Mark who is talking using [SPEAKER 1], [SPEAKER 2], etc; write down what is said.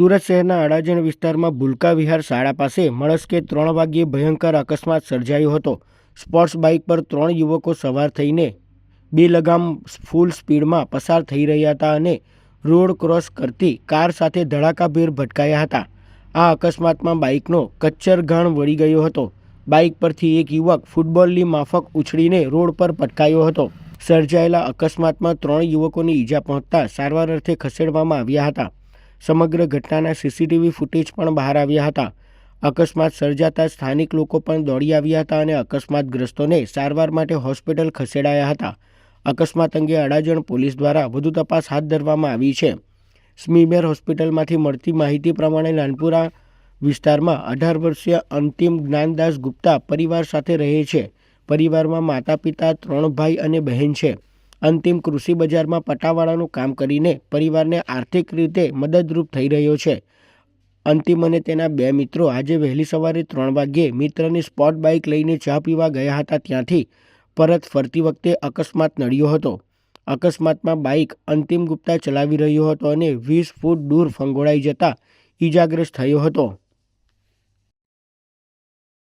[SPEAKER 1] સુરત શહેરના અડાજણ વિસ્તારમાં ભૂલકા વિહાર શાળા પાસે મળસ્કે 3 વાગ્યે ભયંકર અકસ્માત સર્જાયો હતો। સ્પોર્ટ્સ બાઇક પર 3 યુવકો સવાર થઈને બેલગામ ફૂલ સ્પીડમાં પસાર થઈ રહ્યા હતા અને રોડ ક્રોસ કરતી કાર સાથે ધડાકાભેર ભટકાયા હતા। આ અકસ્માતમાં બાઇકનો કચ્છર ઘાણ વળી ગયો હતો। બાઇક પરથી એક યુવક ફૂટબોલની માફક ઉછળીને રોડ પર પટકાયો હતો। સર્જાયેલા અકસ્માતમાં 3 યુવકોને ઈજા પહોંચતા સારવાર અર્થે ખસેડવામાં આવ્યા હતા। સમગ્ર ઘટનાના સીસીટીવી ફૂટેજ પણ બહાર આવ્યા હતા। અકસ્માત સર્જાતા સ્થાનિક લોકો પણ દોડી આવ્યા હતા અને અકસ્માતગ્રસ્તોને સારવાર માટે હોસ્પિટલ ખસેડાયા હતા। અકસ્માત અંગે અડાજણ પોલીસ દ્વારા વધુ તપાસ હાથ ધરવામાં આવી છે। સ્મીમેર હોસ્પિટલમાંથી મળતી માહિતી પ્રમાણે નાનપુરા વિસ્તારમાં 18 વર્ષીય અંતિમ જ્ઞાનદાસ ગુપ્તા પરિવાર સાથે રહે છે। પરિવારમાં માતા પિતા, 3 ભાઈ અને બહેન છે। અંતિમ કૃષિ બજારમાં પટાવાળાનું કામ કરીને પરિવારને આર્થિક રીતે મદદરૂપ થઈ રહ્યો છે। અંતિમ અને તેના 2 મિત્રો આજે વહેલી સવારે 3 વાગ્યે મિત્રની સ્પોર્ટ બાઇક લઈને ચા પીવા ગયા હતા। ત્યાંથી પરત ફરતી વખતે અકસ્માત નડ્યો હતો। અકસ્માતમાં બાઇક અંતિમ ગુપ્તા ચલાવી રહ્યો હતો અને 20 ફૂટ દૂર ફંગોળાઈ જતા ઈજાગ્રસ્ત થયો હતો।